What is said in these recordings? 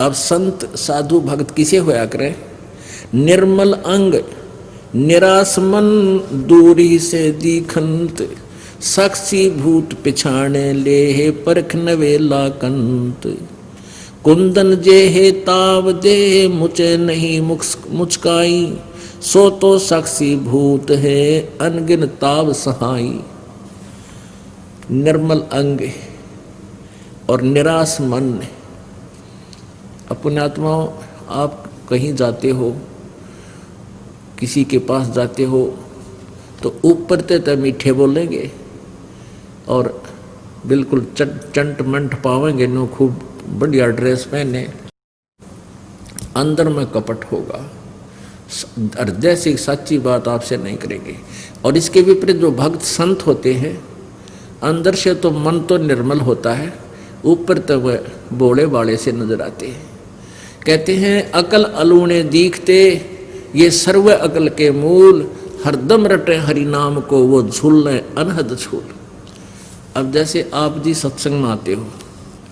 अब संत साधु भक्त किसे होया करे? निर्मल अंग निराश मन दूरी से दीखंत, साक्षी भूत पिछाणे ले हे परख नवेला कंत। कुंदन जे हे ताव दे मुझे नहीं मुचकाई, सो तो साक्षी भूत है अनगिन ताव सहाई। निर्मल अंग और निराश मन। अपने आत्माओं, आप कहीं जाते हो, किसी के पास जाते हो तो ऊपर तो मीठे बोलेंगे और बिल्कुल चंट मंट पावेंगे, नो खूब बढ़िया ड्रेस पहने, अंदर में कपट होगा, हृदय से सच्ची बात आपसे नहीं करेंगे। और इसके विपरीत जो भक्त संत होते हैं, अंदर से तो मन तो निर्मल होता है, ऊपर तो वह बोले बाले से नजर आते हैं। कहते हैं अकल अलूने दीखते, ये सर्व अकल के मूल, हरदम रटे हरि नाम को वो झूलने अनहद झूल। अब जैसे आप जी सत्संग में आते हो,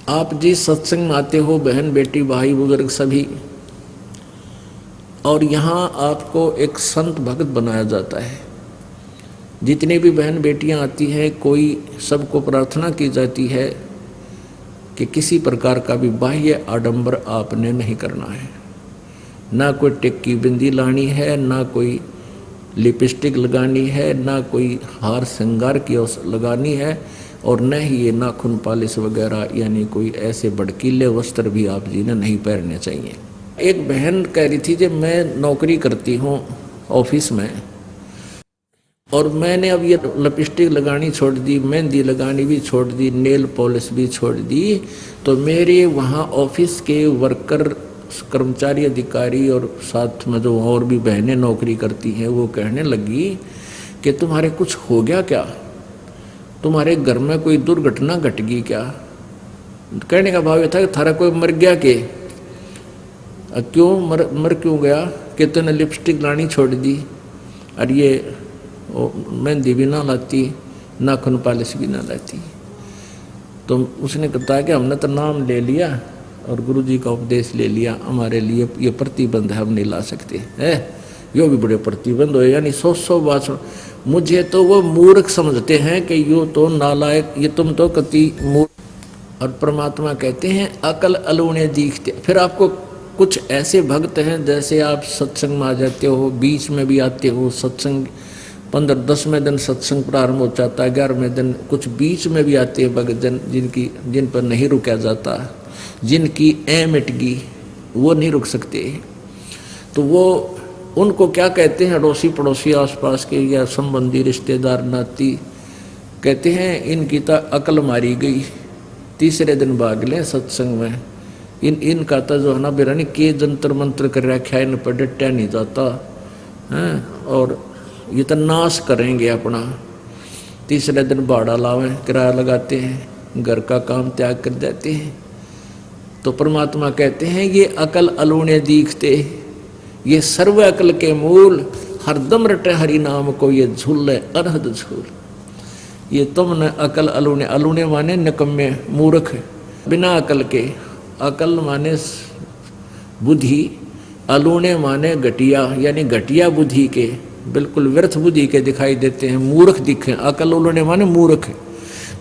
आप जी सत्संग में आते हो, बहन बेटी भाई बुजुर्ग सभी, और यहाँ आपको एक संत भक्त बनाया जाता है। जितने भी बहन बेटियाँ आती हैं, कोई सबको प्रार्थना की जाती है कि किसी प्रकार का भी बाह्य आडंबर आपने नहीं करना है, ना कोई टिक्की बिंदी लानी है, ना कोई लिपस्टिक लगानी है, ना कोई हार श्रृंगार की लगानी है, और न ही ये नाखून पालिश वगैरह यानी कोई ऐसे भड़कीले वस्त्र भी आप जी ने नहीं पहनने चाहिए। एक बहन कह रही थी, जब मैं नौकरी करती हूँ ऑफिस में और मैंने अब ये लिपस्टिक लगानी छोड़ दी, मेहंदी लगानी भी छोड़ दी, नेल पॉलिश भी छोड़ दी, तो मेरे वहाँ ऑफिस के वर्कर, कर्मचारी, अधिकारी और साथ में जो और भी बहनें नौकरी करती हैं, वो कहने लगी कि तुम्हारे कुछ हो गया क्या, तुम्हारे घर में कोई दुर्घटना घट गई क्या? कहने का भाव ये था कि थारा कोई मर गया के? क्यों मर क्यों गया? कि तूने लिपस्टिक लानी छोड़ दी और ये मेहंदी भी ना लाती, नाखून पालिश भी ना लाती। तो उसने बताया कि हमने तो नाम ले लिया और गुरु जी का उपदेश ले लिया, हमारे लिए ये प्रतिबंध है, हम नहीं ला सकते है। यो भी बड़े प्रतिबंध हो, यानी 100 बात। मुझे तो वो मूर्ख समझते हैं कि यो तो नालायक, ये तुम तो कति मूर्ख। और परमात्मा कहते हैं अकल अलूने दीखते। फिर आपको कुछ ऐसे भक्त हैं, जैसे आप सत्संग में आ जाते हो, बीच में भी आते हो, सत्संग 15-10वें दिन सत्संग प्रारंभ हो जाता है, 11वें दिन कुछ बीच में भी आते हैं भक्त जन, जिन पर नहीं रुका जाता, जिनकी मिट गई, वो नहीं रुक सकते। तो वो उनको क्या कहते हैं, अड़ोसी पड़ोसी आसपास के या संबंधी रिश्तेदार नाती, कहते हैं इनकी तो अकल मारी गई, तीसरे दिन भाग लें सत्संग में। इनका तो जो है ना बिरानी के जंतर मंत्र कर रखा है, इन पर डटा नहीं जाता है, और ये तो नाश करेंगे अपना। तीसरे दिन भाड़ा लावें, किराया लगाते हैं, घर का काम त्याग कर देते हैं। तो परमात्मा कहते हैं ये अकल अलूने दीखते, ये सर्व अकल के मूल, हरदम रटे हरि नाम को ये झूले अनहद झूल। ये तुमने अकल अलूने, अलूने माने निकम्मे मूर्ख, बिना अकल के, अकल माने बुद्धि, अलूने माने घटिया, यानी घटिया बुद्धि के, बिल्कुल व्यर्थ बुद्धि के दिखाई देते हैं, मूर्ख दिखे। अकल अलूने माने मूर्ख।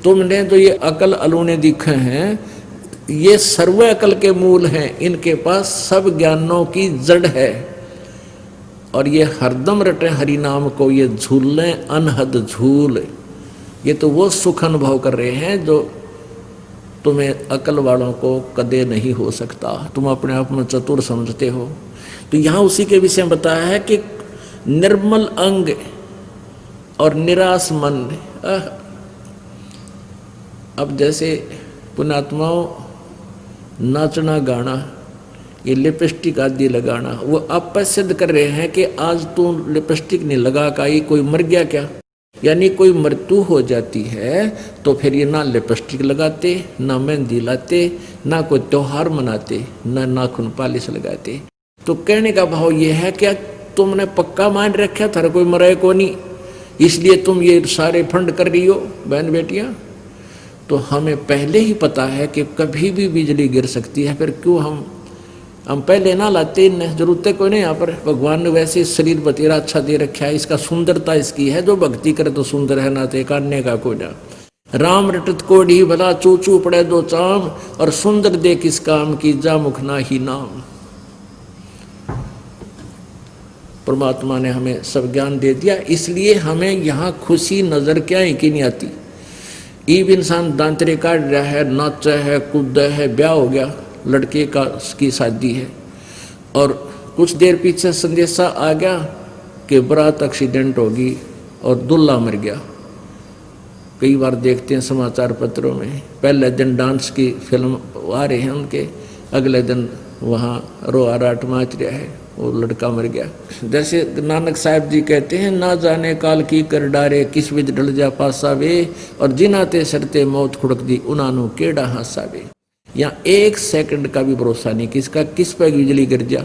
तुमने तो ये अकल अलूने दिखे हैं, ये सर्व अकल के मूल हैं, इनके पास सब ज्ञानों की जड़ है, और ये हरदम रटे हरि नाम को ये झूलें अनहद झूल। ये तो वो सुख अनुभव कर रहे हैं जो तुम्हें अकल वालों को कदे नहीं हो सकता, तुम अपने आप में चतुर समझते हो। तो यहाँ उसी के विषय में बताया है कि निर्मल अंग और निराश मन। अब जैसे पुण्यात्माओं नाचना गाना, ये लिपस्टिक आदि लगाना, वो आप पर सिद्ध कर रहे हैं कि आज तू लिपस्टिक नहीं लगा का ये कोई मर गया क्या? यानी कोई मृत्यु हो जाती है तो फिर ये ना लिपस्टिक लगाते, ना मेहंदी लाते, ना कोई त्योहार मनाते, ना नाखून पालिश लगाते। तो कहने का भाव ये है कि तुमने पक्का मान रखा था कोई मरे को नहीं, इसलिए तुम ये सारे फंड कर रही हो बहन बेटियां। तो हमें पहले ही पता है कि कभी भी बिजली गिर सकती है, फिर क्यों हम हम पहले ना लाते, इन जरूरत है कोई नहीं। यहाँ पर भगवान ने वैसे शरीर बतेरा अच्छा दे रखा है, इसका सुंदरता इसकी है, जो भक्ति करे तो सुंदर है, ना ते काटने का कोई ना। राम रटत कोढ़ी भला चूचू पड़े दो चाम, और सुंदर दे किस काम की जा मुख ना ही नाम। परमात्मा ने हमें सब ज्ञान दे दिया, इसलिए हमें यहाँ खुशी नजर क्या है कि नहीं आती। ईब इंसान दांतरे काट रहा है, नाचा है, कूदा है, ब्याह हो गया, लड़के का की शादी है, और कुछ देर पीछे संदेशा आ गया कि बारात एक्सीडेंट होगी और दूल्हा मर गया। कई बार देखते हैं समाचार पत्रों में, पहले दिन डांस की फिल्म आ रहे हैं उनके, अगले दिन वहाँ रोआ राट माच रहा है, वो लड़का मर गया। जैसे नानक साहब जी कहते हैं, ना जाने काल की कर डारे किस विच ढल जा पासा वे, और जिनाते सरते मौत खुड़क दी उनानू केड़ा हासा वे। यहाँ 1 सेकंड का भी भरोसा नहीं किसका किस पर बिजली गिर जा।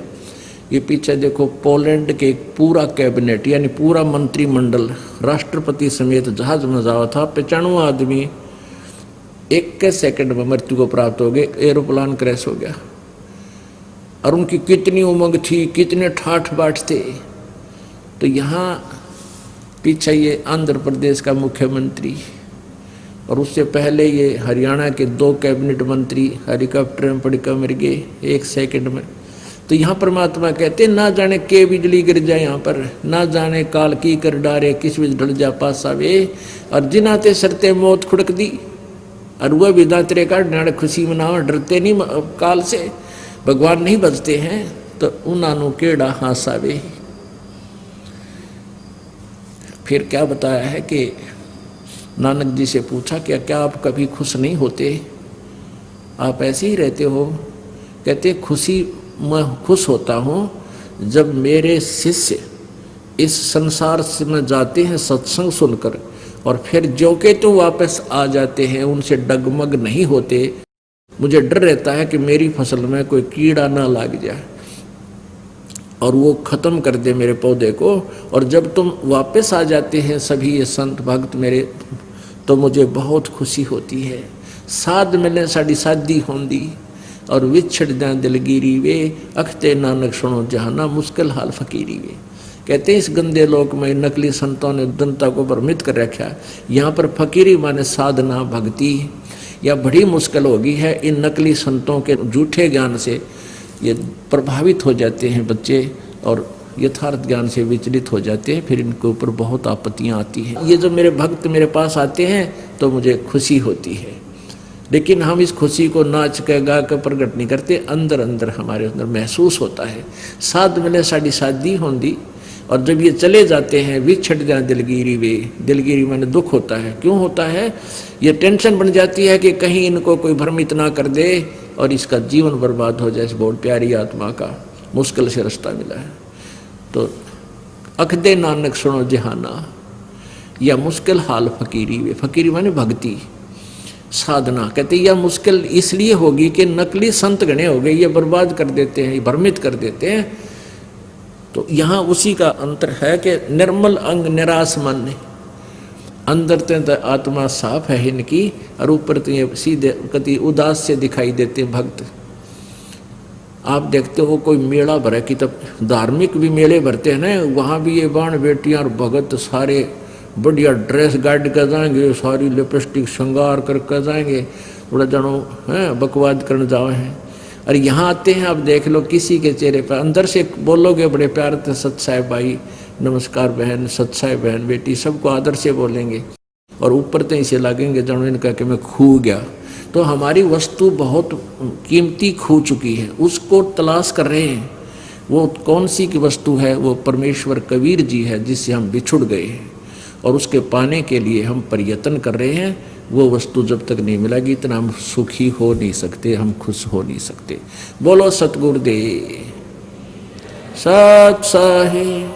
ये पीछे देखो, पोलैंड के पूरा कैबिनेट यानी पूरा मंत्रिमंडल राष्ट्रपति समेत जहाज में जावा था, 95 आदमी 1 सेकंड में मृत्यु को प्राप्त हो गए, एरोप्लान क्रैश हो गया। और उनकी कितनी उमंग थी, कितने ठाठ बाट थे। तो यहाँ पीछे ये आंध्र प्रदेश का मुख्यमंत्री, और उससे पहले ये हरियाणा के 2 कैबिनेट मंत्री हेलीकॉप्टर में पड़ कर मर गए 1 सेकंड में। तो यहाँ परमात्मा कहते ना जाने के बिजली गिर जाए यहाँ पर, ना जाने काल की कर डारे किस विच ढल जा पासा वे, और जिनाते सरते मौत खुड़क दी। और वह भी दांतरे का डाड़ खुशी मनाओ, डरते नहीं काल से, भगवान नहीं बचते हैं, तो उनानू केड़ा हासा वे। फिर क्या बताया है कि नानक जी से पूछा कि क्या आप कभी खुश नहीं होते, आप ऐसे ही रहते हो। कहते खुशी मैं खुश होता हूँ जब मेरे शिष्य इस संसार से में जाते हैं सत्संग सुनकर, और फिर जो के तो वापस आ जाते हैं, उनसे डगमग नहीं होते। मुझे डर रहता है कि मेरी फसल में कोई कीड़ा ना लग जाए और वो ख़त्म कर दे मेरे पौधे को। और जब तुम वापस आ जाते हैं सभी ये संत भक्त मेरे, तो मुझे बहुत खुशी होती है। साध मिले साड़ी शादी होंदी, और विछड़ दें दिलगिरी वे, अखते नानक सुनो जहाना मुश्किल हाल फकीरी वे। कहते हैं इस गंदे लोक में नकली संतों ने जनता को भ्रमित कर रखा। यहाँ पर फकीरी माने साधना भक्ति, या बड़ी मुश्किल होगी है। इन नकली संतों के झूठे ज्ञान से ये प्रभावित हो जाते हैं बच्चे, और यथार्थ ज्ञान से विचलित हो जाते हैं, फिर इनके ऊपर बहुत आपत्तियाँ आती हैं। ये जब मेरे भक्त मेरे पास आते हैं तो मुझे खुशी होती है, लेकिन हम इस खुशी को नाच के गा कर प्रकट नहीं करते, अंदर अंदर हमारे अंदर महसूस होता है। साध मिले साड़ी शादी होंदी, और जब ये चले जाते हैं विछड़ जाए दिलगिरी वे, दिलगिरी माने दुख होता है। क्यों होता है? ये टेंशन बन जाती है कि कहीं इनको कोई भ्रमित ना कर दे और इसका जीवन बर्बाद हो जाए। इस बहुत प्यारी आत्मा का मुश्किल से रास्ता मिला है। तो अखदे नानक सुनो जहाना, या मुश्किल हाल फकीरी वे, फकीरी माने भक्ति साधना। कहते यह मुश्किल इसलिए होगी कि नकली संत गणे हो गए, ये बर्बाद कर देते हैं, ये भ्रमित कर देते हैं। तो यहाँ उसी का अंतर है कि निर्मल अंग निराश मन, अंदर तो आत्मा साफ है इनकी, और ऊपर तो ये सीधे कति उदास से दिखाई देते भक्त। आप देखते हो कोई मेला भरे की, तब धार्मिक भी मेले भरते हैं ना, वहाँ भी ये बाण बेटियाँ और भगत सारे बढ़िया ड्रेस गाड़ कर जाएंगे, सारी लिपस्टिक श्रृंगार कर जाएंगे, थोड़ा जानो है बकवाद करने जाओ हैं। और यहाँ आते हैं, आप देख लो किसी के चेहरे पर अंदर से बोलोगे बड़े प्यार से, सत साहेब भाई नमस्कार बहन, सत साहेब बहन बेटी, सबको आदर से बोलेंगे, और ऊपर तो इसे लगेंगे जानो इनका कि मैं खो गया। तो हमारी वस्तु बहुत कीमती खो चुकी है, उसको तलाश कर रहे हैं। वो कौन सी की वस्तु है? वो परमेश्वर कबीर जी है, जिससे हम बिछुड़ गए हैं, और उसके पाने के लिए हम प्रयत्न कर रहे हैं। वो वस्तु जब तक नहीं मिलेगी इतना हम सुखी हो नहीं सकते, हम खुश हो नहीं सकते। बोलो सतगुरुदेव सत साहिब।